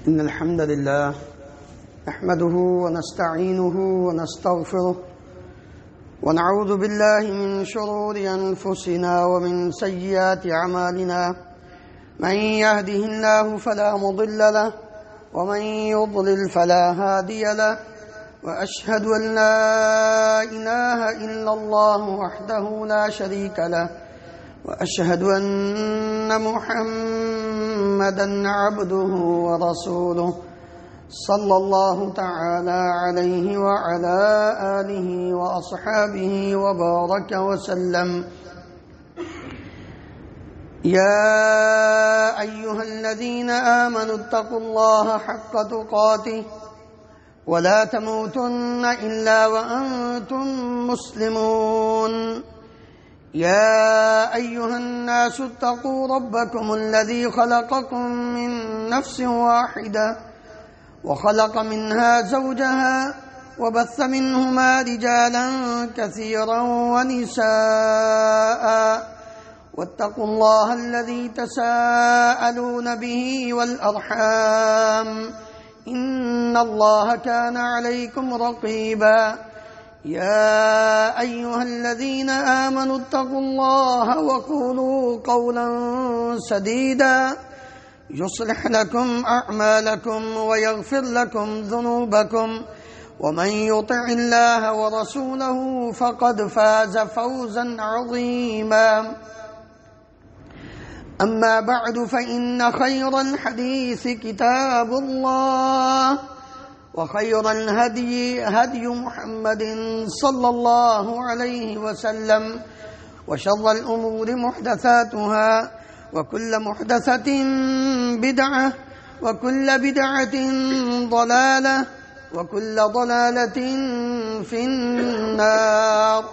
إن الحمد لله نحمده ونستعينه ونستغفره ونعوذ بالله من شرور أنفسنا ومن سيئات أعمالنا من يهده الله فلا مضل له ومن يضلل فلا هادي له وأشهد أن لا إله إلا الله وحده لا شريك له وأشهد أن محمدًا عبده ورسوله صلى الله تعالى عليه وعلى آله وأصحابه وبارك وسلم. يا أيها الذين آمنوا اتقوا الله حق تقاته ولا تموتن إلا وأنتم مسلمون. يا أيها الناس اتقوا ربكم الذي خلقكم من نفس واحدة وخلق منها زوجها وبث منهما رجالا كثيرا ونساء واتقوا الله الذي تساءلون به والأرحام إن الله كان عليكم رقيبا. يا أيها الذين آمنوا اتقوا الله وقولوا قولا سديدا يصلح لكم أعمالكم ويغفر لكم ذنوبكم ومن يطع الله ورسوله فقد فاز فوزا عظيما. أما بعد فإن خير الحديث كتاب الله وخير الهدي هدي محمد صلى الله عليه وسلم وشر الأمور محدثاتها وكل محدثة بدعة وكل بدعة ضلالة وكل ضلالة في النار.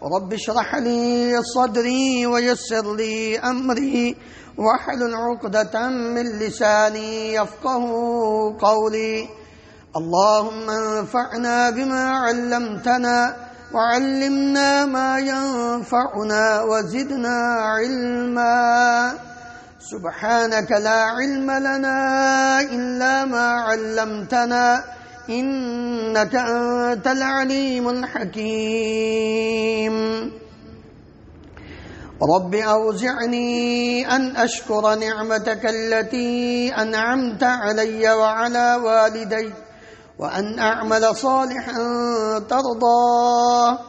رب اشرح لي صدري ويسر لي أمري واحلل عقدة من لساني يفقه قولي. اللهم انفعنا بما علمتنا وعلمنا ما ينفعنا وزدنا علما. سبحانك لا علم لنا إلا ما علمتنا إنك أنت العليم الحكيم. رب أوزعني أن أشكر نعمتك التي أنعمت علي وعلى والدي وأن أعمل صالحا ترضاه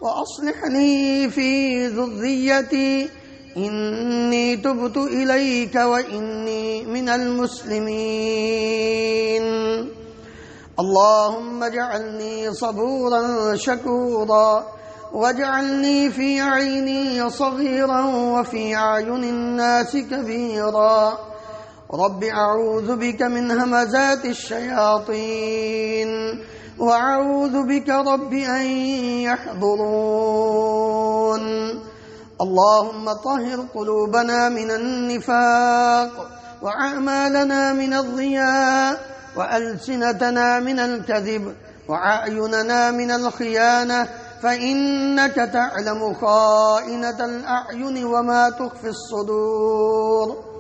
وأصلح لي في ذريتي إني تبت إليك وإني من المسلمين. اللهم اجعلني صبورا شكورا واجعلني في عيني صغيرا وفي أعين الناس كبيرا. رب أعوذ بك من همزات الشياطين وأعوذ بك رب أن يحضرون. اللهم طهر قلوبنا من النفاق وأعمالنا من الرياء وألسنتنا من الكذب وأعيننا من الخيانة فإنك تعلم خائنة الأعين وما تخفي الصدور.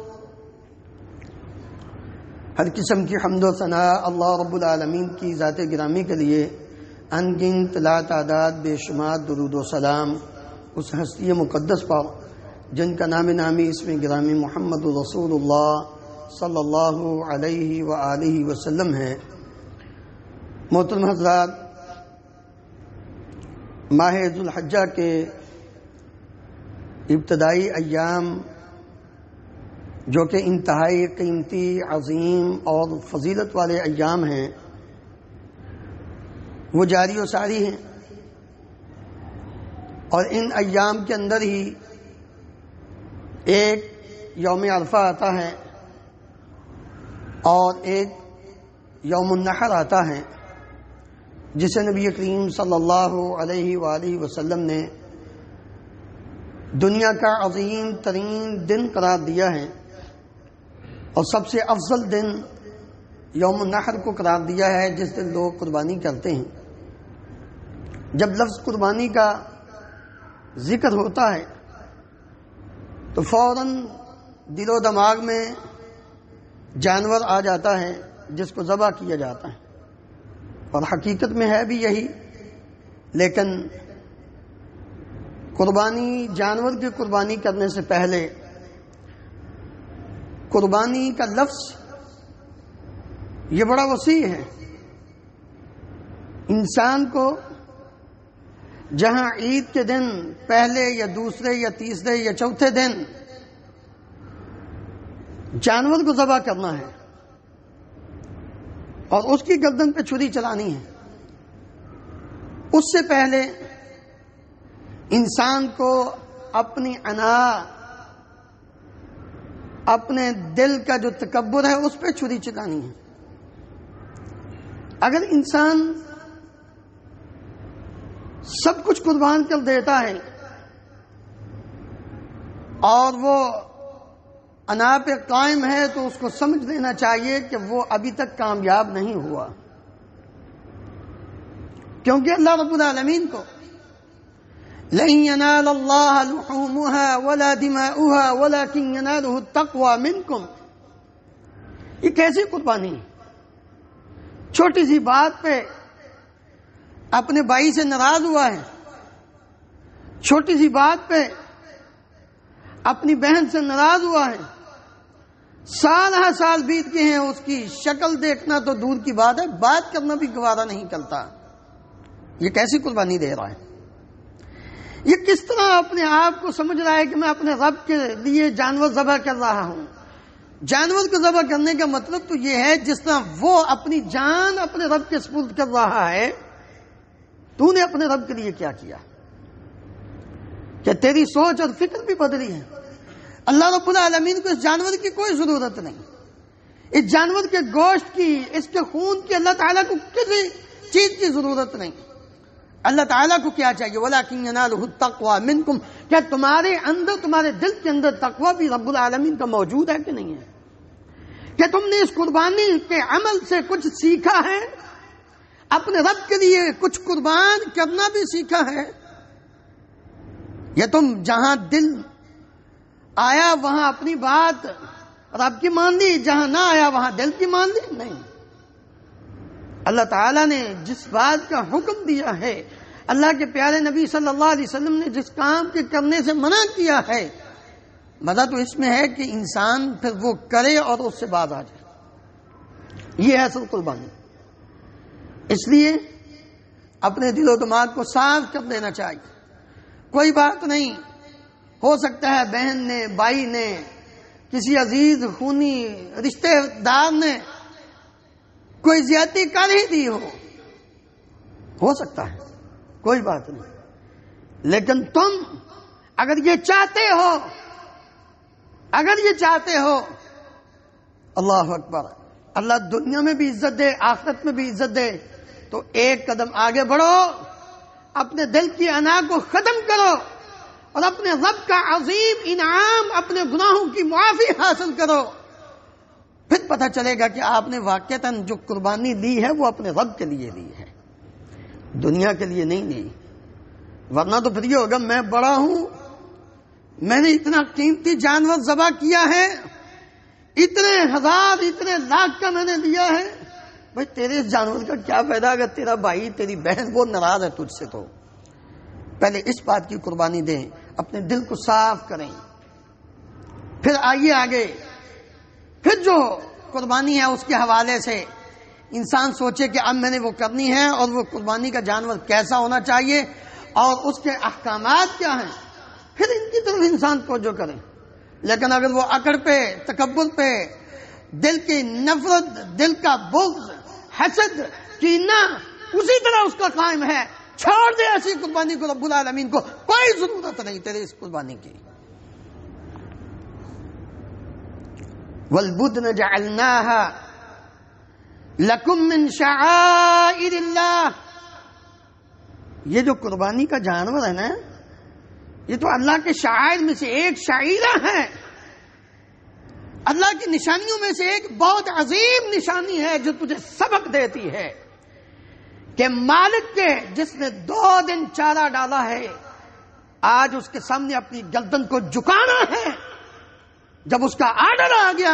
ہر قسم کی حمد و ثنا اللہ رب العالمین کی ذات گرامی کے لیے، ان گنت لا تعداد بے شمار درود و سلام اس ہستی مقدس پر جن کا نام نامی اس میں گرامی محمد رسول اللہ صلی اللہ علیہ وآلہ وسلم ہے۔ محترم حضرات، ماہ ذو الحجہ کے ابتدائی ایام جو کہ انتہائی قیمتی، عظیم اور فضیلت والے ایام ہیں، وہ جاری و ساری ہیں، اور ان ایام کے اندر ہی ایک یوم عرفہ آتا ہے اور ایک یوم النحر آتا ہے، جسے نبی کریم صلی اللہ علیہ وآلہ وسلم نے دنیا کا عظیم ترین دن قرار دیا ہے، اور سب سے افضل دن یوم النحر کو قرار دیا ہے، جس دن لوگ قربانی کرتے ہیں۔ جب لفظ قربانی کا ذکر ہوتا ہے تو فوراً دل و دماغ میں جانور آ جاتا ہے جس کو ذبح کیا جاتا ہے، اور حقیقت میں ہے بھی یہی، لیکن قربانی، جانور کی قربانی کرنے سے پہلے قربانی کا لفظ یہ بڑا وسیع ہے۔ انسان کو جہاں عید کے دن پہلے یا دوسرے یا تیسرے یا چوتھے دن جانور کو ذبح کرنا ہے اور اس کی گردن پہ چھری چلانی ہے، اس سے پہلے انسان کو اپنی انا، اپنے دل کا جو تکبر ہے اس پہ چھری چلانی ہے۔ اگر انسان سب کچھ قربان کر دیتا ہے اور وہ انا پہ قائم ہے تو اس کو سمجھ لینا چاہیے کہ وہ ابھی تک کامیاب نہیں ہوا، کیونکہ اللہ رب العالمین کو لَن يَنَالَ اللَّهَ لُحُومُهَا وَلَا دِمَاؤُهَا وَلَكِنْ يَنَالُهُ التَّقْوَى مِنْكُمْ۔ یہ کیسی قربانی ہے؟ چھوٹی سی بات پہ اپنے بھائی سے ناراض ہوا ہے، چھوٹی سی بات پہ اپنی بہن سے ناراض ہوا ہے، سال ہر سال بیت گئے ہیں، اس کی شکل دیکھنا تو دور کی بات ہے، بات کرنا بھی گوارا نہیں کرتا۔ یہ کیسی قربانی دے رہا ہے؟ یہ کس طرح اپنے آپ کو سمجھ رہا ہے کہ میں اپنے رب کے لیے جانور ذبح کر رہا ہوں؟ جانور کو ذبح کرنے کا مطلب تو یہ ہے جس طرح وہ اپنی جان اپنے رب کے سپرد کر رہا ہے، تو نے اپنے رب کے لیے کیا کیا؟ کہ تیری سوچ اور فکر بھی بدلی ہے۔ اللہ رب العالمین کو اس جانور کی کوئی ضرورت نہیں، اس جانور کے گوشت کی، اس کے خون کی اللہ تعالیٰ کو کسی چیز کی ضرورت نہیں۔ اللہ تعالیٰ کو کیا چاہیے؟ وَلَكِنْ يَنَالُهُ التَّقْوَى مِنْكُمْ، کیا تمہارے اندر، تمہارے دل کے اندر تقوی بھی رب العالمین کا موجود ہے کہ نہیں ہے؟ کیا تم نے اس قربانی کے عمل سے کچھ سیکھا ہے؟ اپنے رب کے لیے کچھ قربان کرنا بھی سیکھا ہے؟ یا تم جہاں دل آیا وہاں اپنی بات رب کی مان لی، جہاں نہ آیا وہاں دل کی مان لی؟ نہیں، اللہ تعالیٰ نے جس بات کا حکم دیا ہے، اللہ کے پیارے نبی صلی اللہ علیہ وسلم نے جس کام کے کرنے سے منع کیا ہے، مزہ تو اس میں ہے کہ انسان پھر وہ کرے اور اس سے باز آ جائے۔ یہ ہے اصل قربانی۔ اس لیے اپنے دل و دماغ کو صاف کر دینا چاہیے۔ کوئی بات نہیں، ہو سکتا ہے بہن نے، بھائی نے، کسی عزیز خونی رشتے دار نے کوئی زیادتی کر ہی دی ہو سکتا ہے، کوئی بات نہیں، لیکن تم اگر یہ چاہتے ہو، اللہ اکبر، اللہ دنیا میں بھی عزت دے، آخرت میں بھی عزت دے، تو ایک قدم آگے بڑھو، اپنے دل کی انا کو ختم کرو اور اپنے رب کا عظیم انعام، اپنے گناہوں کی معافی حاصل کرو، پھر پتہ چلے گا کہ آپ نے واقعتاً جو قربانی لی ہے وہ اپنے رب کے لیے لی ہے، دنیا کے لیے نہیں لی۔ ورنہ تو پھر یہ ہوگا میں بڑا ہوں، میں نے اتنا قیمتی جانور ذبح کیا ہے، اتنے ہزار اتنے لاکھ کا میں نے لیا ہے، بھائی تیرے اس جانور کا کیا فائدہ اگر تیرا بھائی تیری بہن وہ ناراض ہے تجھ سے؟ تو پہلے اس بات کی قربانی دیں، اپنے دل کو صاف کریں، پھر آئیے آگے، پھر جو قربانی ہے اس کے حوالے سے انسان سوچے کہ اب میں نے وہ کرنی ہے اور وہ قربانی کا جانور کیسا ہونا چاہیے اور اس کے احکامات کیا ہیں، پھر ان کی طرف انسان توجہ کرے۔ لیکن اگر وہ اکڑ پہ، تکبر پہ، دل کی نفرت، دل کا بغض، حسد، کینہ اسی طرح اس کا قائم ہے، چھوڑ دے ایسی قربانی کو، رب العالمین کو کوئی ضرورت نہیں تیرے اس قربانی کی۔ وَالْبُدْنَ جَعَلْنَاهَا لَكُمْ مِنْ شَعَائِرِ اللَّهِ، یہ جو قربانی کا جانور ہے نا، یہ تو اللہ کے شعائر میں سے ایک شعیرہ ہے، اللہ کی نشانیوں میں سے ایک بہت عظیم نشانی ہے جو تجھے سبق دیتی ہے کہ مالک کے جس نے 2 دن چارہ ڈالا ہے، آج اس کے سامنے اپنی گردن کو جھکانا ہے۔ جب اس کا آرڈر آ گیا،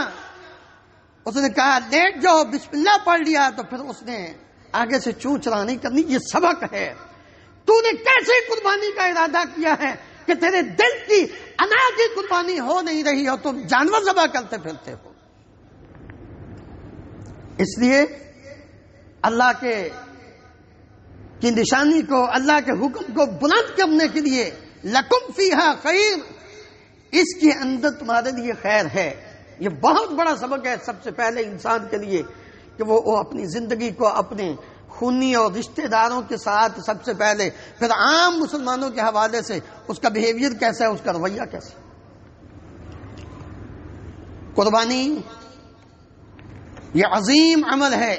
اس نے کہا لیٹ جاؤ، بسم اللہ پڑھ لیا، تو پھر اس نے آگے سے چوں چلا نہیں کرنی. یہ سبق ہے. تو نے کیسے قربانی کا ارادہ کیا ہے کہ تیرے دل کی انا کی قربانی ہو نہیں رہی اور تم جانور ذبح کرتے پھرتے ہو. اس لیے اللہ کی نشانی کو، اللہ کے حکم کو بلند کرنے کے لیے لکم فیہا خیر، اس کے اندر تمہارے لیے خیر ہے. یہ بہت بڑا سبق ہے سب سے پہلے انسان کے لیے کہ وہ اپنی زندگی کو اپنے خونی اور رشتہ داروں کے ساتھ سب سے پہلے، پھر عام مسلمانوں کے حوالے سے اس کا بیہیویئر کیسا ہے، اس کا رویہ کیسا. قربانی یہ عظیم عمل ہے،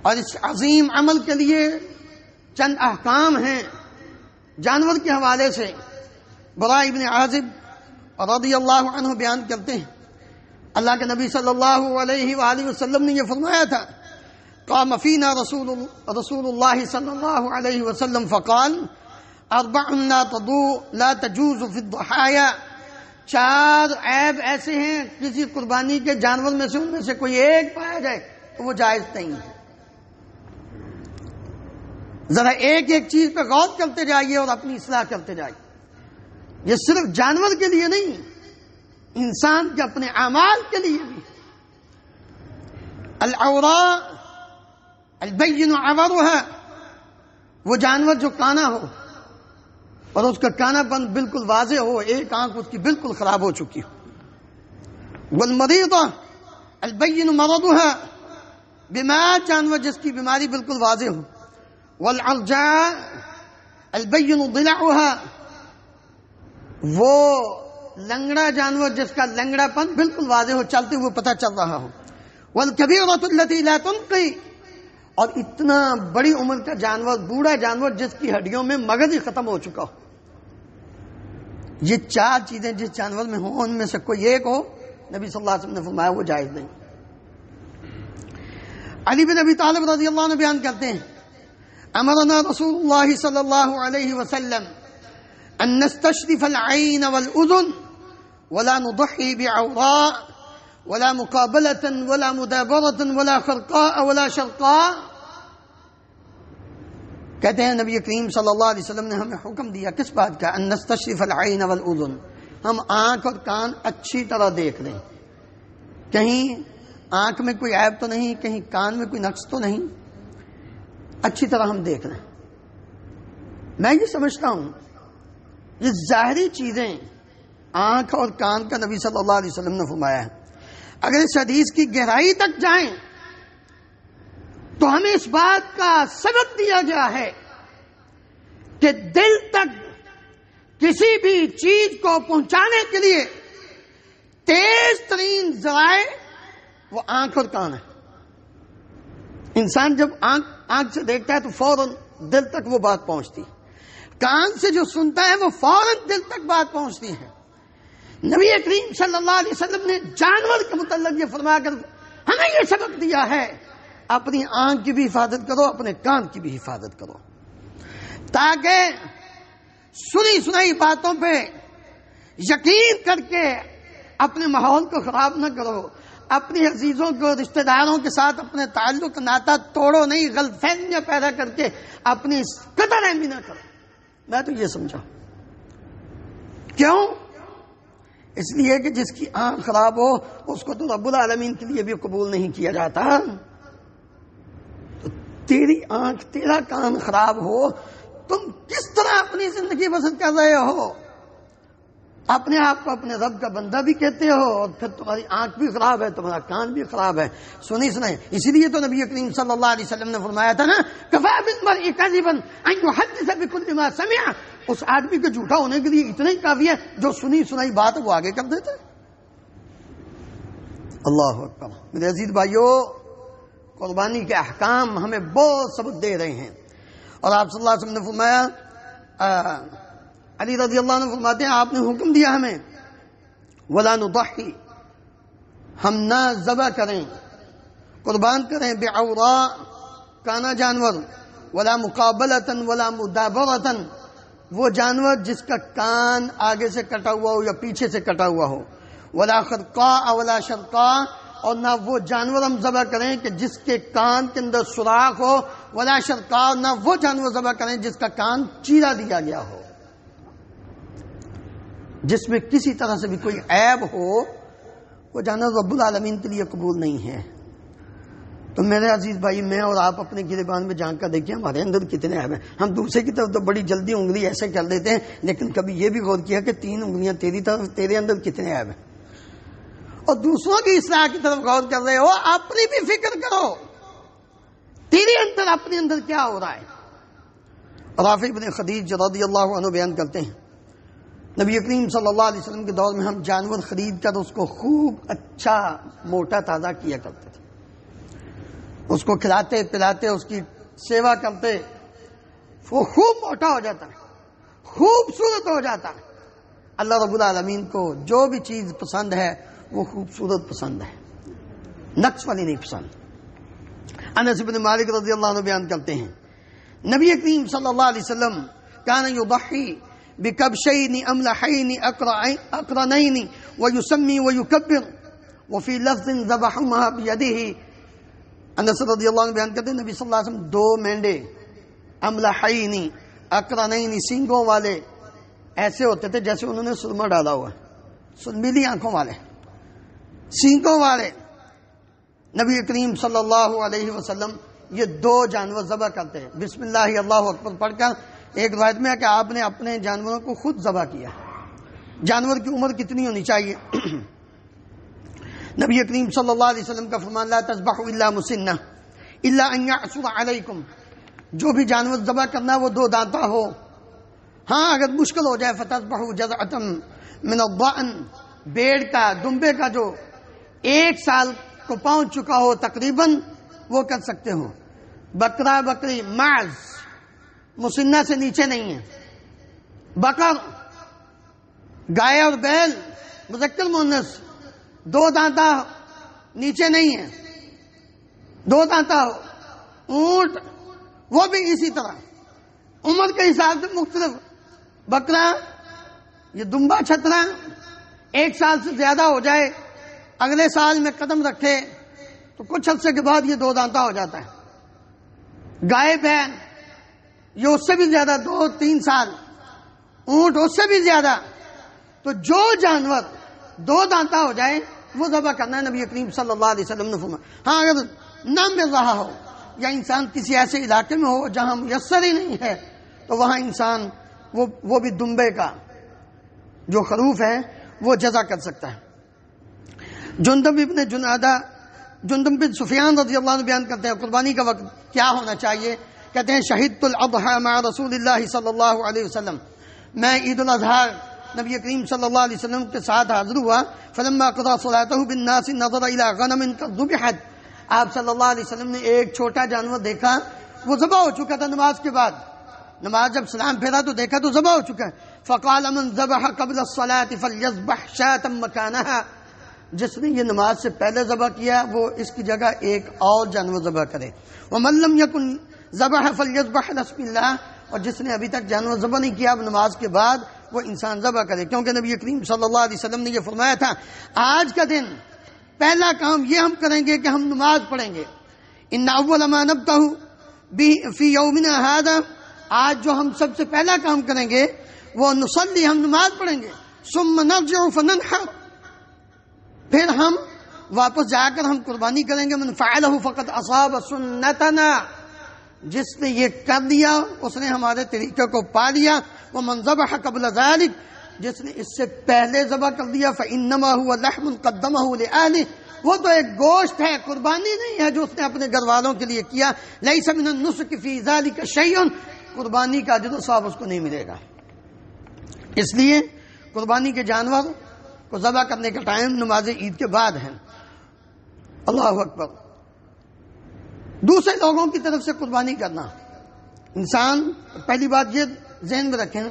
اور اس عظیم عمل کے لیے چند احکام ہیں جانور کے حوالے سے. برا ابن عازب رضی اللہ عنہ بیان کرتے ہیں اللہ کے نبی صلی اللہ علیہ وآلہ وسلم نے یہ فرمایا تھا، قام فینا رسول اللہ صلی اللہ علیہ وسلم فقال اربع لا تجوز فی الضحایا، 4 عیب ایسے ہیں کسی قربانی کے جانور میں سے ان میں سے کوئی ایک پایا جائے تو وہ جائز نہیں ہے. ذرا ایک ایک چیز پہ غور کرتے جائیے اور اپنی اصلاح کرتے جائیے. یہ صرف جانور کے لیے نہیں، انسان کے اپنے اعمال کے لیے بھی. العوراء البین عورها، وہ جانور جو کانا ہو اور اس کا کانا پن بالکل واضح ہو، ایک آنکھ اس کی بالکل خراب ہو چکی ہو. والمریضہ البین مرضها، بیمار جانور جس کی بیماری بالکل واضح ہو. والعرجاء البین ضلعها، وہ لنگڑا جانور جس کا لنگڑا پن بالکل واضح ہو، چلتے ہوئے پتہ چل رہا ہو. والکبیرۃ التی لا تنقی، اور اتنا بڑی عمر کا جانور، بوڑھا جانور جس کی ہڈیوں میں مغز ہی ختم ہو چکا ہو. یہ 4 چیزیں جس جانور میں ہوں ان میں سے کوئی ایک ہو، نبی صلی اللہ علیہ وسلم نے فرمایا وہ جائز نہیں. علی بن ابی طالب رضی اللہ عنہ بیان کرتے ہیں امرنا رسول اللہ صلی اللہ علیہ وسلم ان نستشرف العین والاذن ولا نضحی بعوراء ولا مقابلة ولا مدابرة ولا خرقاء ولا شرقاء. کہتے ہیں نبی کریم صلی اللہ علیہ وسلم نے ہمیں حکم دیا کس بات کا، ان نستشرف العین والاذن، ہم آنکھ اور کان اچھی طرح دیکھ لیں. کہیں آنکھ میں کوئی عیب تو نہیں، کہیں کان میں کوئی نقص تو نہیں، اچھی طرح ہم دیکھ لیں. میں یہ سمجھتا ہوں یہ ظاہری چیزیں آنکھ اور کان کا نبی صلی اللہ علیہ وسلم نے فرمایا ہے. اگر اس حدیث کی گہرائی تک جائیں تو ہمیں اس بات کا سبق دیا گیا ہے کہ دل تک کسی بھی چیز کو پہنچانے کے لیے تیز ترین ذرائع وہ آنکھ اور کان ہے. انسان جب آنکھ سے دیکھتا ہے تو فوراً دل تک وہ بات پہنچتی ہے، کان سے جو سنتا ہے وہ فوراً دل تک بات پہنچتی ہے. نبی کریم صلی اللہ علیہ وسلم نے جانور کے متعلق یہ فرما کر ہمیں یہ سبق دیا ہے، اپنی آنکھ کی بھی حفاظت کرو، اپنے کان کی بھی حفاظت کرو، تاکہ سنی سنائی باتوں پہ یقین کر کے اپنے ماحول کو خراب نہ کرو، اپنے عزیزوں کو، رشتہ داروں کے ساتھ اپنے تعلق ناتا توڑو نہیں، غلط فہمیاں پیدا کر کے اپنی قدر اہمی نہ کرو. میں تو یہ سمجھا. کیوں؟ اس لیے کہ جس کی آنکھ خراب ہو اس کو تو رب العالمین کے لیے بھی قبول نہیں کیا جاتا. تو تیری آنکھ، تیرا کان خراب ہو، تم کس طرح اپنی زندگی بسر کر رہے ہو؟ اپنے آپ کو اپنے رب کا بندہ بھی کہتے ہو اور پھر تمہاری آنکھ بھی خراب ہے، تمہارا کان بھی خراب ہے. سنی سنائے. اسی لیے تو نبی کریم صلی اللہ علیہ وسلم نے فرمایا تھا نا، کفا بالمرء کذبا ان يحدث بكل ما سمع. اس آدمی کو جھوٹا ہونے کے لیے اتنا ہی کافی ہے جو سنی سنائی بات وہ آگے کر دیتے. اللہ اکبر. میرے عزیز بھائیو، قربانی کے احکام ہمیں بہت سبق دے رہے ہیں. اور آپ صلی اللہ علیہ وسلم نے فرمایا، علی رضی اللہ عنہ فرماتے ہیں آپ نے حکم دیا ہمیں ولا نضحی، ہم نہ ذبح کریں، قربان کریں بعوراء، کانا جانور، ولا مقابلتن ولا مدابرتن، وہ جانور جس کا کان آگے سے کٹا ہوا ہو یا پیچھے سے کٹا ہوا ہو، ولا خرقاء ولا شرقاء، اور نہ وہ جانور ہم ذبح کریں کہ جس کے کان کے اندر سوراخ ہو، ولا شرقاء، نہ وہ جانور ذبح کریں جس کا کان چیرا دیا گیا ہو، جس میں کسی طرح سے بھی کوئی عیب ہو، وہ جانور رب العالمین کے لیے قبول نہیں ہے۔ تو میرے عزیز بھائی، میں اور آپ اپنے گریبان میں جھانک کر دیکھیں ہمارے اندر کتنے عیب ہیں۔ ہم دوسرے کی طرف تو بڑی جلدی انگلی ایسے کر دیتے ہیں، لیکن کبھی یہ بھی غور کیا کہ 3 انگلیاں تیری طرف، تیرے اندر کتنے عیب ہیں؟ اور دوسروں کی اصلاح کی طرف غور کر رہے ہو، اپنی بھی فکر کرو، تیرے اندر اپنے اندر کیا ہو رہا ہے۔ رافع بن خدیج رضی اللہ عنہ بیان کرتے ہیں، نبی کریم صلی اللہ علیہ وسلم کے دور میں ہم جانور خرید کر اس کو خوب اچھا موٹا تازہ کیا کرتے تھے، اس کو کھلاتے پلاتے، اس کی سیوا کرتے، وہ خوب موٹا ہو جاتا ہے، خوبصورت ہو جاتا ہے۔ اللہ رب العالمین کو جو بھی چیز پسند ہے وہ خوبصورت پسند ہے، نقص والی نہیں پسند۔ انس بن مالک رضی اللہ عنہ بیان کرتے ہیں، نبی کریم صلی اللہ علیہ وسلم کان یضحی بکبشین املحین اقرنین ویسمی ویکبر وفی لفظ ذبحهما بیدہ۔ انس رضی اللہ عنہ بیان کرتے ہیں، نبی صلی اللہ علیہ وسلم 2 مینڈے املحین اقرنین، سینگوں والے، ایسے ہوتے تھے جیسے انہوں نے سرما ڈالا ہوا، سنبیلی آنکھوں والے، سینگوں والے، نبی کریم صلی اللہ علیہ وسلم یہ 2 جانور ذبح کرتے ہیں، بسم اللہ اللہ اکبر پڑھ کر۔ ایک روایت میں ہے کہ آپ نے اپنے جانوروں کو خود ذبح کیا۔ جانور کی عمر کتنی ہونی چاہیے؟ نبی کریم صلی اللہ علیہ وسلم کا فرمان، لا تذبحوا الا مسنہ الا ان يعثر علیکم، جو بھی جانور ذبح کرنا وہ 2 دانتا ہو، ہاں اگر مشکل ہو جائے فتذبحوا جذعۃ من الضأن، بیڑ کا، دمبے کا جو 1 سال کو پہنچ چکا ہو تقریباً، وہ کر سکتے ہو۔ بکرا بکری معز مسنہ سے نیچے نہیں ہے، بکر، گائے اور بیل مذکر مؤنث 2 دانتا نیچے نہیں ہے، 2 دانتا ہو۔ اونٹ وہ بھی اسی طرح، عمر کے حساب سے مختلف۔ بکرا یہ دمبا چھترا 1 سال سے زیادہ ہو جائے، اگلے سال میں قدم رکھے تو کچھ عرصے کے بعد یہ 2 دانتا ہو جاتا ہے۔ گائے بیل یہ اس سے بھی زیادہ 2-3 سال، اونٹ اس سے بھی زیادہ۔ تو جو جانور 2 دانتا ہو جائے وہ ذبح کرنا ہے، نبی کریم صلی اللہ علیہ وسلم نے فرمایا۔ ہاں اگر نہ مل رہا ہو یا انسان کسی ایسے علاقے میں ہو جہاں میسر ہی نہیں ہے تو وہاں انسان وہ بھی دمبے کا جو خروف ہے وہ جزا کر سکتا ہے۔ جندب بن سفیان رضی اللہ عنہ بیان کرتے ہیں قربانی کا وقت کیا ہونا چاہیے، کہتے ہیں شہدت الاضحیٰ مع رسول اللہ صلی اللہ علیہ وسلم، میں عید الاضحیٰ نبی کریم صلی اللہ علیہ وسلم کے ساتھ حاضر ہوا، فلما قضى صلاته بالناس نظر الى غنم قد ذبحت، آپ صلی اللہ علیہ وسلم نے ایک چھوٹا جانور دیکھا، وہ ذبح ہو چکا تھا نماز کے بعد، نماز جب سلام پھیرا تو دیکھا تو ذبح ہو چکا ہے۔ فقال من ذبح قبل الصلاة فليذبح شاة مكانها، جس نے یہ نماز سے پہلے ذبح کیا وہ اس کی جگہ ایک اور جانور ذبح کرے۔ ومن لم يكن ذبح فليذبح لاسم اللہ، اور جس نے ابھی تک جانور ذبح نہیں کیا اب نماز کے بعد وہ انسان ذبح کرے، کیونکہ نبی کریم صلی اللہ علیہ وسلم نے یہ فرمایا تھا آج کا دن پہلا کام یہ ہم کریں گے کہ ہم نماز پڑھیں گے۔ ان اول ما نبدأ فی یومنا ھذا، آج جو ہم سب سے پہلا کام کریں گے وہ نصلی، ہم نماز پڑھیں گے، ثم نرجع فننحر، پھر ہم واپس جا کر ہم قربانی کریں گے۔ من فعلہ فقد اصاب سنتنا، جس نے یہ کر لیا اس نے ہمارے طریقے کو پا لیا۔ ومن ذبح قبل ذلك، جس نے اس سے پہلے ذبح کر دیا، فانما هو لحم قدمه لاهله، وہ تو ایک گوشت ہے، قربانی نہیں ہے جو اس نے اپنے گھر والوں کے لیے کیا۔ لیس من النسک فی ذلك شیء، قربانی کا اجر و ثواب اس کو نہیں ملے گا۔ اس لیے قربانی کے جانور کو ذبح کرنے کا ٹائم نماز عید کے بعد ہے۔ اللہ اکبر۔ دوسرے لوگوں کی طرف سے قربانی کرنا، انسان پہلی بات یہ ذہن میں رکھیں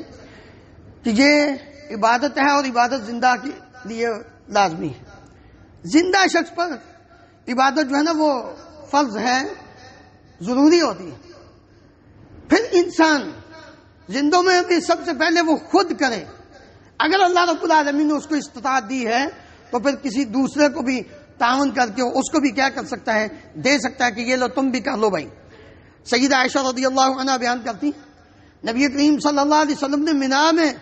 کہ یہ عبادت ہے اور عبادت زندہ کے لیے لازمی ہے۔ زندہ شخص پر عبادت جو ہے نا وہ فرض ہے، ضروری ہوتی ہے۔ پھر انسان زندوں میں بھی سب سے پہلے وہ خود کرے، اگر اللہ رب العالمین نے اس کو استطاعت دی ہے تو پھر کسی دوسرے کو بھی تعاون کر کے اس کو بھی کیا کر سکتا ہے، دے سکتا ہے کہ یہ لو تم بھی کر لو بھائی۔ سیدہ عائشہ رضی اللہ عنہا بیان کرتی نبی کریم صلی اللہ علیہ وسلم نے منا میں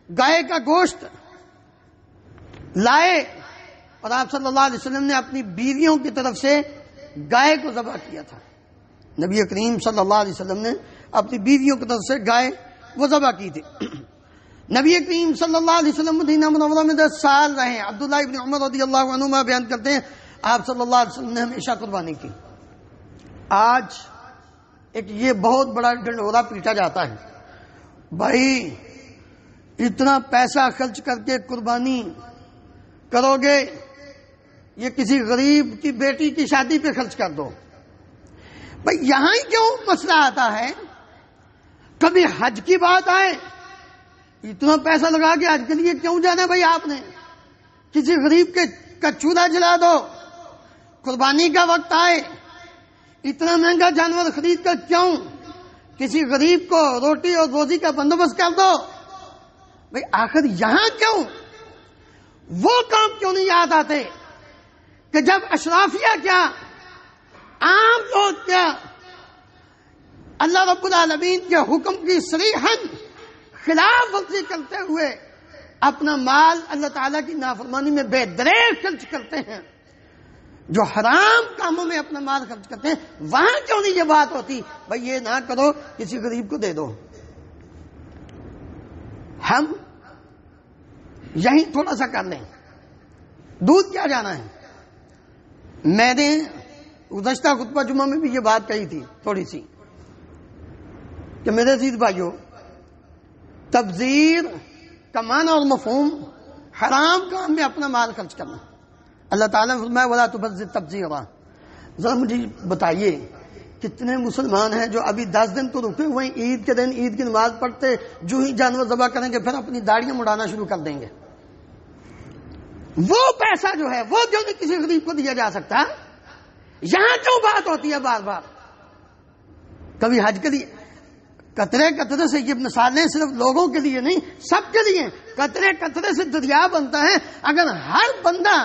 گائے کا گوشت لائے اور آپ صلی اللہ علیہ وسلم نے اپنی بیویوں کی طرف سے گائے کو ذبح کیا تھا۔ نبی کریم صلی اللہ علیہ وسلم نے اپنی بیویوں کی طرف سے گائے وہ ذبح کی تھی۔ نبی کریم صلی اللہ علیہ وسلم مدینہ منورہ میں 10 سال رہے۔ عبداللہ ابن عمر رضی اللہ عنہما بیان کرتے ہیں آپ صلی اللہ علیہ وسلم نے ہمیشہ قربانی کی۔ آج ایک یہ بہت بڑا ڈنڈورا پیٹا جاتا ہے، بھائی اتنا پیسہ خرچ کر کے قربانی کرو گے، یہ کسی غریب کی بیٹی کی شادی پہ خرچ کر دو۔ بھائی یہاں ہی کیوں مسئلہ آتا ہے؟ کبھی حج کی بات آئے، اتنا پیسہ لگا کے حج کے لیے کیوں جانا ہے بھائی آپ نے؟ کسی غریب کا چولہا جلا دو۔ قربانی کا وقت آئے، اتنا مہنگا جانور خرید کر کیوں؟ کسی غریب کو روٹی اور روزی کا بندوبست کر دو۔ بھائی آخر یہاں کیوں؟ وہ کام کیوں نہیں یاد آتے کہ جب اشرافیہ کیا، عام لوگ کیا، اللہ رب العالمین کے حکم کی صریحاً خلاف ورزی کرتے ہوئے اپنا مال اللہ تعالیٰ کی نافرمانی میں بے دریغ خرچ کرتے ہیں، جو حرام کاموں میں اپنا مال خرچ کرتے ہیں، وہاں کیوں نہیں یہ بات ہوتی بھائی یہ نہ کرو، کسی غریب کو دے دو۔ ہم یہیں تھوڑا سا کر لیں، دودھ کیا جانا ہے۔ میں نے گزشتہ خطبہ جمعہ میں بھی یہ بات کہی تھی تھوڑی سی کہ میرے عزیز بھائیو، تبذیر کا معنی اور مفہوم حرام کام میں اپنا مال خرچ کرنا۔ اللہ تعالیٰ نے فرمایا وَلَا تُبَذِّرْ تَبْذِيرًا۔ ذرا مجھے بتائیے کتنے مسلمان ہیں جو ابھی 10 دن تو رکے ہوئے ہیں، عید کے دن عید کی نماز پڑھتے جو ہی جانور ذبح کریں گے پھر اپنی داڑیاں مڑانا شروع کر دیں گے۔ وہ پیسہ جو ہے وہ کیوں نہیں کسی غریب کو دیا جا سکتا؟ یہاں کیوں بات ہوتی ہے بار بار؟ کبھی حج کے لیے قطرے قطرے سے، یہ مثالیں صرف لوگوں کے لیے نہیں سب کے لیے، قطرے قطرے سے دریا بنتا ہے۔ اگر ہر بندہ،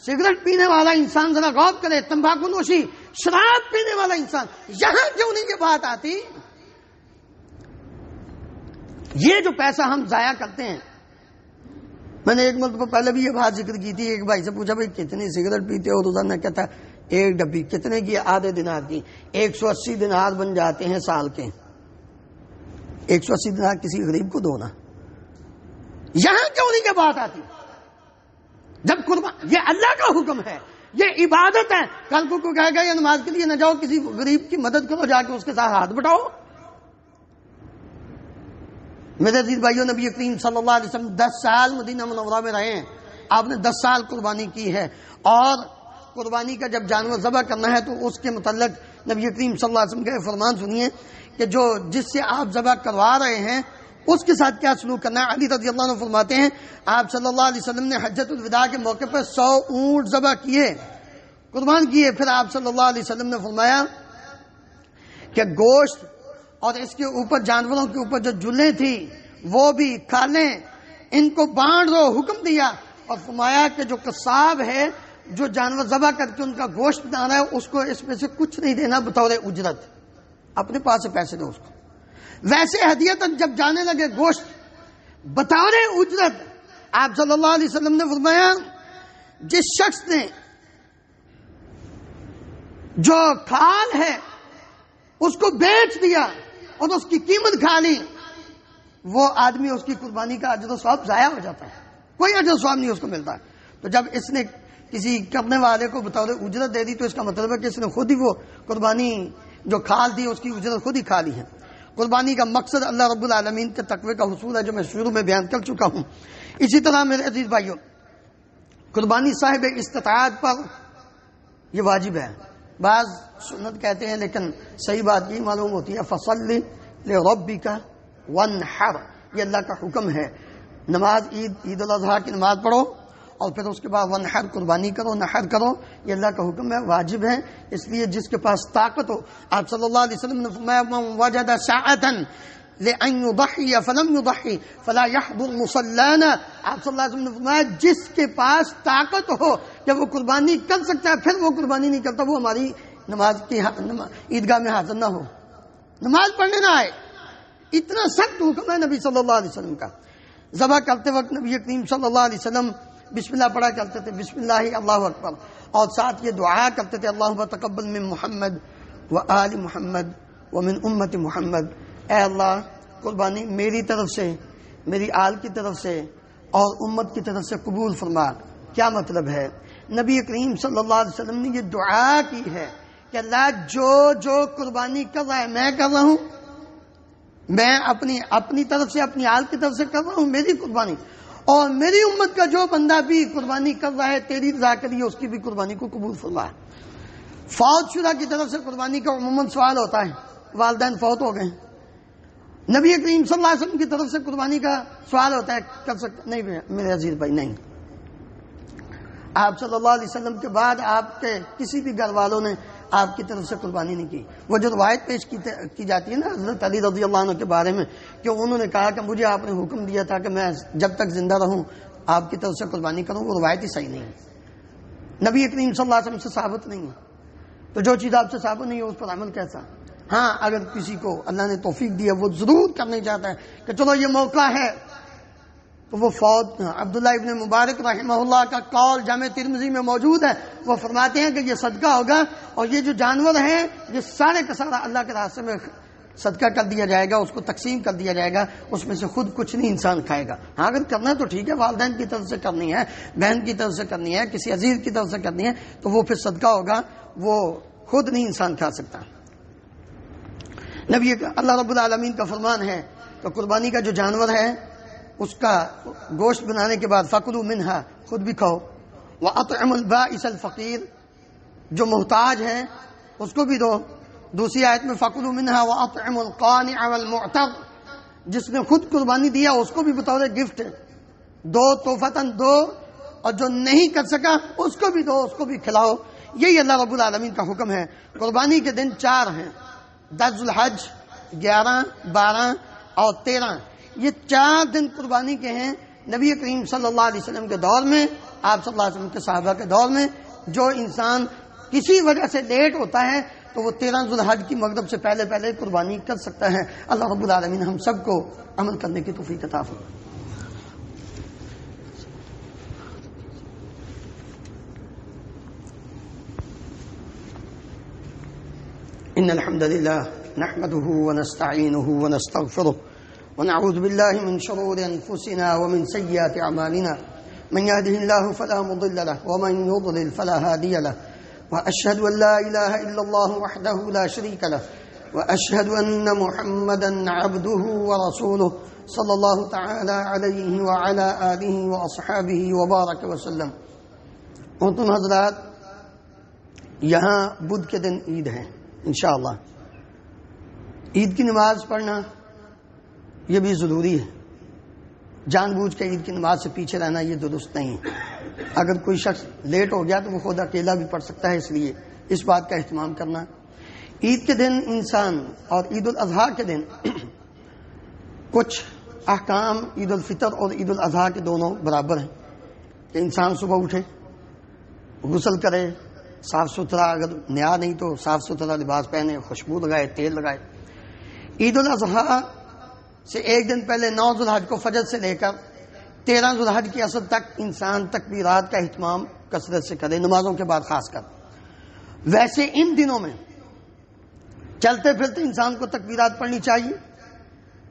سگریٹ پینے والا انسان ذرا غور کرے، تمباکو نوشی، شراب پینے والا انسان، یہاں کیوں نہیں یہ بات آتی؟ یہ جو پیسہ ہم ضائع کرتے ہیں، میں نے ایک مرتبہ پہلے بھی یہ بات ذکر کی تھی، ایک بھائی سے پوچھا بھائی کتنی سگریٹ پیتے ہو روزانہ؟ کہتا 1 ڈبی کتنے کی؟ آدھے دینار کی۔ 180 دینار بن جاتے ہیں سال کے۔ 180 دینار کسی غریب کو دو نا۔ یہاں کیوں نہیں یہ بات آتی؟ جب قربان، یہ اللہ کا حکم ہے، یہ عبادت ہے۔ کل کو کہے گا یہ نماز کے لیے نہ جاؤ، کسی غریب کی مدد کرو، جا کے اس کے ساتھ ہاتھ بٹاؤ۔ میرے عزیز بھائیوں، نبی کریم صلی اللہ علیہ وسلم 10 سال مدینہ منورہ میں رہے ہیں، آپ نے 10 سال قربانی کی ہے، اور قربانی کا جب جانور ذبح کرنا ہے تو اس کے متعلق نبی کریم صلی اللہ علیہ وسلم کا فرمان سنیے کہ جس سے آپ ذبح کروا رہے ہیں اس کے ساتھ کیا سلوک کرنا ہے۔ علی رضی اللہ عنہ فرماتے ہیں آپ صلی اللہ علیہ وسلم نے حجۃ الوداع کے موقع پر 100 اونٹ ذبح کیے، قربان کیے۔ پھر آپ صلی اللہ علیہ وسلم نے فرمایا کہ گوشت اور اس کے اوپر جانوروں کے اوپر جو جلیں تھی وہ بھی کھا لیں، ان کو بانٹ دو، حکم دیا، اور فرمایا کہ جو قصاب ہے جو جانور ذبح کر کے ان کا گوشت بنا رہا ہے اس کو اس میں سے کچھ نہیں دینا بطور اجرت، اپنے پاس سے پیسے دو اس کو۔ ویسے ہدیتاً جب جانے لگے گوشت بطور اجرت، آپ صلی اللہ علیہ وسلم نے فرمایا جس شخص نے جو کھال ہے اس کو بیچ دیا اور اس کی قیمت کھا لی، وہ آدمی، اس کی قربانی کا اجر و ثواب ضائع ہو جاتا ہے، کوئی اجر و ثواب نہیں اس کو ملتا۔ تو جب اس نے کسی کرنے والے کو بطور اجرت دے دی تو اس کا مطلب ہے کہ اس نے خود ہی وہ قربانی جو کھال دی اس کی اجرت خود ہی کھا لی ہے۔ قربانی کا مقصد اللہ رب العالمین کے تقوی کا حصول ہے، جو میں شروع میں بیان کر چکا ہوں۔ اسی طرح میرے عزیز بھائیوں، قربانی صاحب استطاعت پر یہ واجب ہے، بعض سنت کہتے ہیں لیکن صحیح بات یہ معلوم ہوتی ہے فصلی لربک وانحر، یہ اللہ کا حکم ہے۔ نماز عید الاضحیٰ کی نماز پڑھو اور پھر اس کے بعد ونحر، قربانی کرو، نحر کرو، یہ اللہ کا حکم ہے، واجب ہے۔ اس لیے جس کے پاس طاقت ہو، آپ صلی اللہ علیہ وسلم نے فرمایا من وجد ساعۃ لأن يضحي فلم يضحي فلا يحضر مصلانا. آپ صلی اللہ علیہ وسلم نے فرمایا جس کے پاس طاقت ہو جب وہ قربانی کر سکتا ہے پھر وہ قربانی نہیں کرتا، وہ ہماری نماز کی عیدگاہ میں حاضر نہ ہو، نماز پڑھنے نہ آئے. اتنا سخت حکم ہے نبی صلی اللہ علیہ وسلم کا. ذبح کرتے وقت نبی کریم صلی اللہ علیہ وسلم بسم اللہ پڑھا کرتے تھے، بسم اللہ اللہ اکبر، اور ساتھ یہ دعا کرتے تھے اللہم تقبل من محمد و آل محمد و من امت محمد. اے اللہ قربانی میری طرف سے، میری آل کی طرف سے اور امت کی طرف سے قبول فرما. کیا مطلب ہے؟ نبی کریم صلی اللہ علیہ وسلم نے یہ دعا کی ہے کہ اللہ جو قربانی کر رہا ہے میں کر رہا ہوں، میں اپنی طرف سے اپنی آل کی طرف سے کر رہا ہوں میری قربانی، اور میری امت کا جو بندہ بھی قربانی کر رہا ہے تیری رضا کے لیے اس کی بھی قربانی کو قبول فرما. فوت شدہ کی طرف سے قربانی کا عموماً سوال ہوتا ہے، والدین فوت ہو گئے، نبی کریم صلی اللہ علیہ وسلم کی طرف سے قربانی کا سوال ہوتا ہے کر سکتے نہیں میرے عزیز بھائی، نہیں. آپ صلی اللہ علیہ وسلم کے بعد آپ کے کسی بھی گھر والوں نے آپ کی طرف سے قربانی نہیں کی. وہ جو روایت پیش کی جاتی ہے نا حضرت علی رضی اللہ عنہ کے بارے میں کہ انہوں نے کہا کہ مجھے آپ نے حکم دیا تھا کہ میں جب تک زندہ رہوں آپ کی طرف سے قربانی کروں، وہ روایت ہی صحیح نہیں ہے، نبی کریم صلی اللہ علیہ وسلم سے ثابت نہیں ہے. تو جو چیز آپ سے ثابت نہیں ہے اس پر عمل کیسا؟ ہاں اگر کسی کو اللہ نے توفیق دی ہے وہ ضرور کرنا چاہتا ہے کہ چلو یہ موقع ہے تو وہ فوت. عبداللہ ابن مبارک رحمہ اللہ کا قول جامع ترمذی میں موجود ہے، وہ فرماتے ہیں کہ یہ صدقہ ہوگا اور یہ جو جانور ہیں یہ سارے کا سارا اللہ کے راستے میں صدقہ کر دیا جائے گا، اس کو تقسیم کر دیا جائے گا، اس میں سے خود کچھ نہیں انسان کھائے گا. ہاں اگر کرنا ہے تو ٹھیک ہے، والدین کی طرف سے کرنی ہے، بہن کی طرف سے کرنی ہے، کسی عزیز کی طرف سے کرنی ہے تو وہ پھر صدقہ ہوگا، وہ خود نہیں انسان کھا سکتا. نبی اللہ رب العالمین کا فرمان ہے تو قربانی کا جو جانور ہے اس کا گوشت بنانے کے بعد فَكُلُوا مِنْهَا، خود بھی کھاؤ، وَأَطْعِمُوا الْبَائِسَ الْفَقِيرَ، جو محتاج ہے اس کو بھی دو. دوسری آیت میں فَكُلُوا مِنْهَا وَأَطْعِمُوا الْقَانِعَ وَالْمُعْتَرَ، جس نے خود قربانی دیا اس کو بھی بطور گفٹ دو، تحفتاً دو، اور جو نہیں کر سکا اس کو بھی دو، اس کو بھی کھلاؤ. یہی اللہ رب العالمین کا حکم ہے. قربانی کے دن 4 ہیں، 10 ذوالحج، 11، 12 اور 13. یہ 4 دن قربانی کے ہیں. نبی کریم صلی اللہ علیہ وسلم کے دور میں، آپ صلی اللہ علیہ وسلم کے صحابہ کے دور میں جو انسان کسی وجہ سے لیٹ ہوتا ہے تو وہ 13 ذوالحج کی مغرب سے پہلے قربانی کر سکتا ہے. اللہ رب العالمین ہم سب کو عمل کرنے کی توفیق عطا فرمائے. إن الحمد لله نحمده ونستعينه ونستغفره ونعوذ بالله من شرور أنفسنا ومن سيئات أعمالنا من يهده الله فلا مضل له ومن يضلل فلا هادي له وأشهد أن لا إله إلا الله وحده لا شريك له وأشهد أن محمدا عبده ورسوله صلى الله تعالى عليه وعلى آله وأصحابه وبارك وسلم. محترم حضرات، یہاں بدھ کے دن عید ہے انشاءاللہ. عید کی نماز پڑھنا یہ بھی ضروری ہے. جان بوجھ کے عید کی نماز سے پیچھے رہنا یہ درست نہیں. اگر کوئی شخص لیٹ ہو گیا تو وہ خود اکیلا بھی پڑھ سکتا ہے، اس لیے اس بات کا اہتمام کرنا. عید کے دن انسان اور عید الاضحیٰ کے دن کچھ احکام عید الفطر اور عید الاضحیٰ کے دونوں برابر ہیں کہ انسان صبح اٹھے، غسل کرے، صاف ستھرا، اگر نیا نہیں تو صاف ستھرا لباس پہنے، خوشبو لگائے، تیل لگائے. عید الاضحیٰ سے ایک دن پہلے 9 ذوالحج کو فجر سے لے کر 13 ذوالحج کی عصر تک انسان تکبیرات کا اہتمام کثرت سے کرے، نمازوں کے بعد خاص کر. ویسے ان دنوں میں چلتے پھرتے انسان کو تکبیرات پڑھنی چاہیے،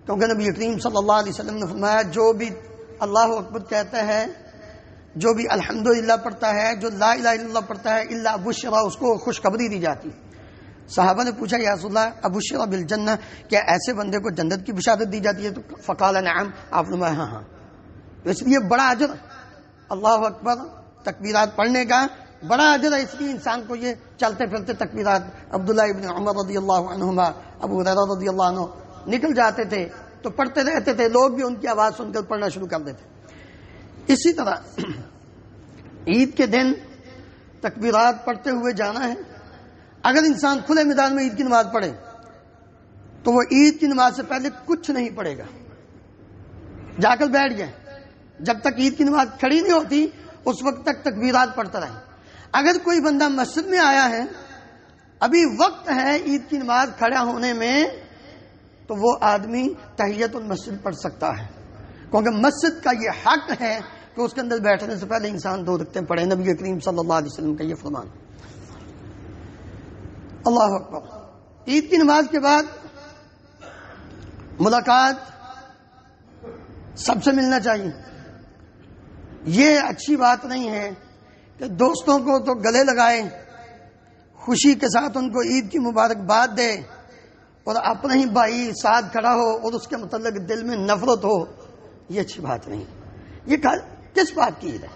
کیونکہ نبی کریم صلی اللہ علیہ وسلم نے فرمایا جو بھی اللہ اکبر کہتا ہے، جو بھی الحمدللہ پڑھتا ہے، جو لا الہ الا اللہ پڑھتا ہے، الا بشرا، اس کو خوشخبری دی جاتی. صحابہ نے پوچھا یا رسول اللہ ابشرا بالجنہ، کیا ایسے بندے کو جنت کی بشارت دی جاتی ہے؟ تو فقال نعم، آپ نے ہاں ہاں. تو اس لیے بڑا اجر اللہ اکبر تکبیرات پڑھنے کا بڑا اجر ہے. اس لیے انسان کو یہ چلتے پھرتے تکبیرات، عبداللہ ابن عمر رضی اللہ عنہما، ابو ہریرہ رضی اللہ عنہ نکل جاتے تھے تو پڑھتے رہتے تھے، لوگ بھی ان کی آواز سن کر پڑھنا شروع کر دیتے. اسی طرح عید کے دن تکبیرات پڑھتے ہوئے جانا ہے. اگر انسان کھلے میدان میں عید کی نماز پڑھے تو وہ عید کی نماز سے پہلے کچھ نہیں پڑھے گا، جا کر بیٹھ جائے، جب تک عید کی نماز کھڑی نہیں ہوتی اس وقت تک تکبیرات پڑھتا رہے۔ اگر کوئی بندہ مسجد میں آیا ہے، ابھی وقت ہے عید کی نماز کھڑا ہونے میں، تو وہ آدمی تحیت المسجد پڑھ سکتا ہے، کیونکہ مسجد کا یہ حق ہے کہ اس کے اندر بیٹھنے سے پہلے انسان 2 رکعتیں پڑھے۔ نبی کریم صلی اللہ علیہ وسلم کا یہ فرمان۔ اللہ اکبر۔ عید کی نماز کے بعد ملاقات، سب سے ملنا چاہیے۔ یہ اچھی بات نہیں ہے کہ دوستوں کو تو گلے لگائے، خوشی کے ساتھ ان کو عید کی مبارکباد دے، اور اپنا ہی بھائی ساتھ کھڑا ہو اور اس کے متعلق دل میں نفرت ہو، یہ اچھی بات نہیں۔ یہ کس بات کی عید ہے؟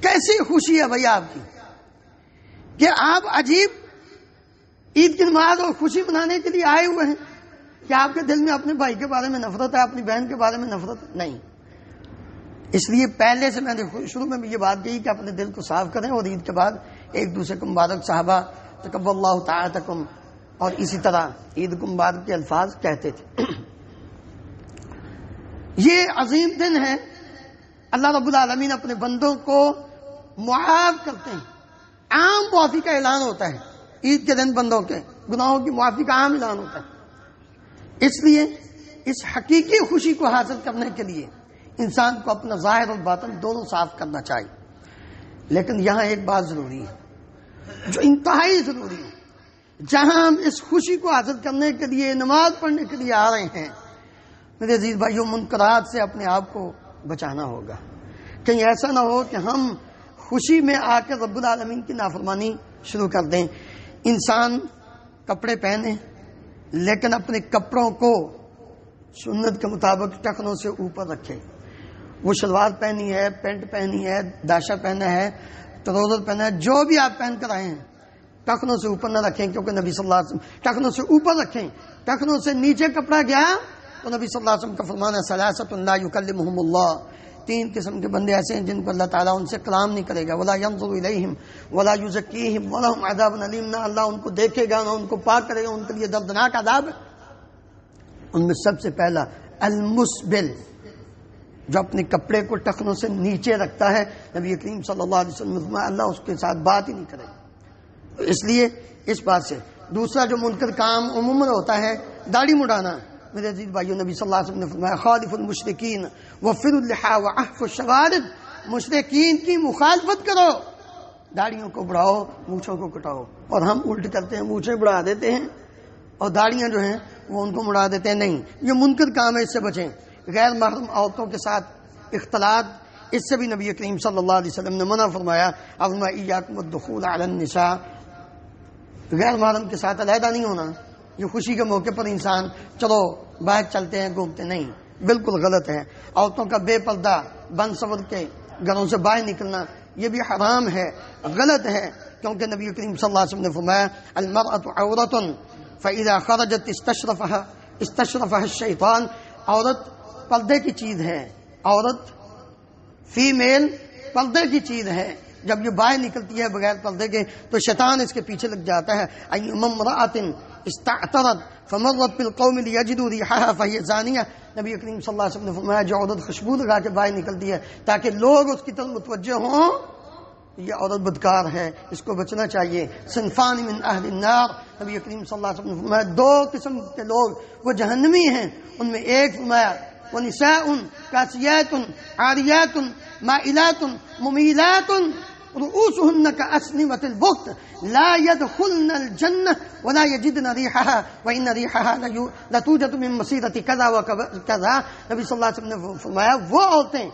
کیسی خوشی ہے بھائی آپ کی کہ آپ عجیب عید کی نماز اور خوشی منانے کے لیے آئے ہوئے ہیں کہ آپ کے دل میں اپنے بھائی کے بارے میں نفرت ہے، اپنی بہن کے بارے میں نفرت نہیں۔ اس لیے پہلے سے میں نے شروع میں بھی یہ بات کہی کہ اپنے دل کو صاف کریں، اور عید کے بعد ایک دوسرے کو مبارک، صحابہ تقبل اللہ تعالیٰ اور اسی طرح عید کو مبارک کے الفاظ کہتے تھے۔ یہ عظیم دن ہے، اللہ رب العالمین اپنے بندوں کو معاف کرتے ہیں، عام معافی کا اعلان ہوتا ہے عید کے دن، بندوں کے گناہوں کی معافی کا عام اعلان ہوتا ہے۔ اس لیے اس حقیقی خوشی کو حاصل کرنے کے لیے انسان کو اپنا ظاہر اور باطن دونوں صاف کرنا چاہیے۔ لیکن یہاں ایک بات ضروری ہے جو انتہائی ضروری ہے، جہاں ہم اس خوشی کو حاصل کرنے کے لیے نماز پڑھنے کے لیے آ رہے ہیں، میرے عزیز بھائیوں، منکرات سے اپنے آپ کو بچانا ہوگا۔ کہیں ایسا نہ ہو کہ ہم خوشی میں آ کے رب العالمین کی نافرمانی شروع کر دیں۔ انسان کپڑے پہنے لیکن اپنے کپڑوں کو سنت کے مطابق ٹخنوں سے اوپر رکھے۔ وہ شلوار پہنی ہے، پینٹ پہنی ہے، داشا پہنا ہے، ٹراؤزر پہنا ہے، جو بھی آپ پہن کر آئے ہیں، ٹخنوں سے اوپر نہ رکھیں، کیونکہ نبی صلی اللہ علیہ وسلم ٹخنوں سے اوپر رکھیں۔ ٹخنوں سے نیچے کپڑا گیا تو نبی صلی اللہ علیہ وسلم کا فرمان ہے ثلاثۃ لا یکلمہم اللہ، 3 قسم کے بندے ایسے ہیں جن کو اللہ تعالیٰ ان سے کلام نہیں کرے گا، ولا ینظر الیہم ولا یزکیہم ولہم عذاب علیم، نہ اللہ ان کو دیکھے گا، نہ ان کو پاک کرے گا، ان کے لیے دردناک عذاب ہے۔ ان میں سب سے پہلا المسبل، جو اپنے کپڑے کو ٹخنوں سے نیچے رکھتا ہے، نبی کریم صلی اللہ علیہ وسلم اللہ اس کے ساتھ بات ہی نہیں کرے گا۔ اس لیے اس بات سے دوسرا جو منکر کام عموماً ہوتا ہے داڑھی مڈانا۔ میرے عزیز بھائیوں، نبی صلی اللہ علیہ وسلم نے فرمایا خالف المشرکین وفر اللحى واعف الشوارب، مشرکین کی مخالفت کرو، داڑھیوں کو بڑھاؤ، مونچھوں کو کٹاؤ۔ اور ہم الٹ کرتے ہیں، مونچھیں بڑھا دیتے ہیں اور داڑھیاں جو ہیں وہ ان کو مڑا دیتے ہیں۔ نہیں، یہ منکر کام ہے، اس سے بچیں۔ غیر محرم عورتوں کے ساتھ اختلاط، اس سے بھی نبی کریم صلی اللہ علیہ وسلم نے منع فرمایا، ایاکم الدخول علی النساء، غیر محرم کے ساتھ علیحدہ نہیں ہونا۔ یہ خوشی کے موقع پر انسان چلو باہر چلتے ہیں، گھومتے، نہیں، بالکل غلط ہے۔ عورتوں کا بے پردہ بن سور کے گھروں سے باہر نکلنا یہ بھی حرام ہے، غلط ہے، کیونکہ نبی کریم صلی اللہ علیہ وسلم نے فرمایا المرأة عورۃ فإذا خرجت استشرفها الشیطان، عورت پردے کی چیز ہے، عورت فیمیل پردے کی چیز ہے، جب یہ باہر نکلتی ہے بغیر پردے کے تو شیطان اس کے پیچھے لگ جاتا ہے۔ ایما امرأۃ استعطرت فمرت بالقوم لیجدوا ریحها فہی زانیہ، نبی کریم صلی اللہ علیہ وسلم نے فرمایا جو عورت خوشبو لگا کے باہر نکلتی ہے تاکہ لوگ اس کی طرف متوجہ ہوں، یہ عورت بدکار ہے، اس کو بچنا چاہیے۔ صنفان من اہل النار، نبی کریم صلی اللہ علیہ وسلم نے فرمایا 2 قسم کے لوگ وہ جہنمی ہیں، ان میں ایک فرمایا ونساء کاسیات عاریات مائلات ممیلات رؤوسهن كأسنمة البخت لا يدخلن الجنة ولا يجدن ريحها وإن ريحها لتوجد من مسيرة كذا وكذا، نبی صلی اللہ علیہ وسلم نے فرمایا وہ عورتیں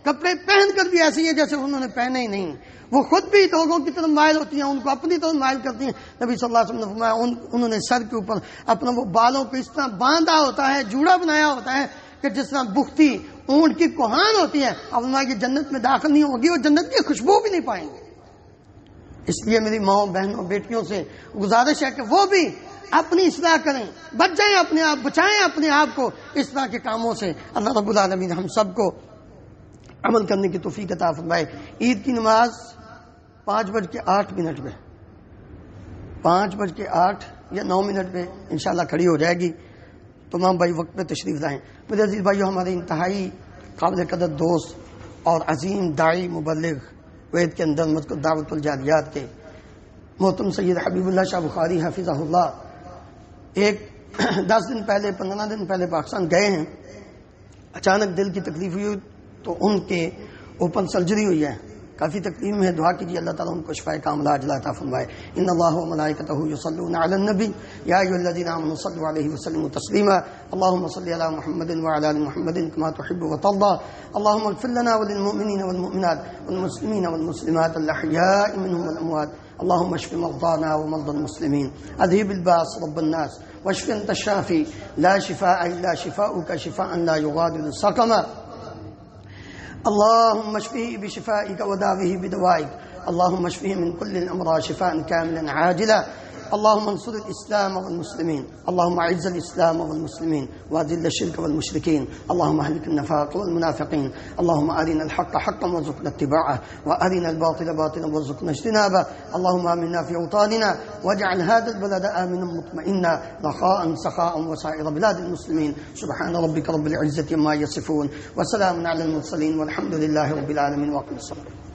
کپڑے پہن کر بھی ایسی ہیں جیسے انہوں نے پہنے ہی نہیں، وہ خود بھی لوگوں کی طرف مائل ہوتی ہیں، ان کو اپنی طرف مائل کرتی ہیں۔ نبی صلی اللہ علیہ وسلم نے فرمایا انہوں نے سر کے اوپر اپنا وہ بالوں کو اس طرح باندھا ہوتا ہے، جوڑا بنایا ہوتا ہے کہ جس طرح بختی اونٹ کی کوہان ہوتی ہے، اب یہ جنت میں داخل نہیں ہوگی اور جنت کی خوشبو بھی نہیں پائیں گے۔ اس لیے میری ماؤں بہنوں بیٹیوں سے گزارش ہے کہ وہ بھی اپنی اصلاح کریں، بچ جائیں اپنے آپ، بچائیں اپنے آپ کو اس طرح کے کاموں سے۔ اللہ رب العالمین ہم سب کو عمل کرنے کی توفیق عطا فرمائے۔ عید کی نماز 5:08 میں 5:08 یا 9 پہ انشاءاللہ کھڑی ہو جائے گی. تمام بھائی وقت پہ تشریف لائیں. میرے عزیز بھائیو، ہمارے انتہائی قابل قدر دوست اور عظیم داعی مبلغ کویت کے اندر مرکز دعوت الجالیات کے محترم سید حبیب اللہ شاہ بخاری حفظہ اللہ 10 دن پہلے 15 دن پہلے پاکستان گئے ہیں. اچانک دل کی تکلیف ہوئی تو ان کے اوپن سرجری ہوئی ہے. کافی تکلیف میں دعا کیجیے اللہ تعالیٰ ان کو شفاء کاملہ عاجلہ عطا فرمائے. ان اللہ و ملائکتہ یصلون علی النبی یا ایھا الذین آمنوا صلوا علیہ وسلموا تسلیما. اللهم صل علی محمد وعلی آل محمد كما تحب وترضى. اللهم اغفر لنا وللمؤمنین والمؤمنات والمسلمین والمسلمات الاحیاء منهم والاموات. اللهم اشف مرضانا ومرضى المسلمين. اذهب الباس رب الناس واشف انت الشافي لا شفاء الا شفاؤك شفاء لا يغادر سقما. اللهم اشفه بشفائك وداوه بدوائك. اللهم اشفه من كل الامراض شفاء كاملا عاجلا. اللهم انصر الاسلام والمسلمين. اللهم اعز الاسلام والمسلمين واذل الشرك والمشركين. اللهم اهلك النفاق والمنافقين. اللهم ارنا الحق حقا وارزقنا اتباعه وارنا الباطل باطلا وارزقنا اجتنابه. اللهم امنا في اوطاننا واجعل هذا البلد امنا مطمئنا رخاء سخاء وسائر بلاد المسلمين. سبحان ربك رب العزه عما يصفون وسلام على المرسلين والحمد لله رب العالمين. واقم الصلاه.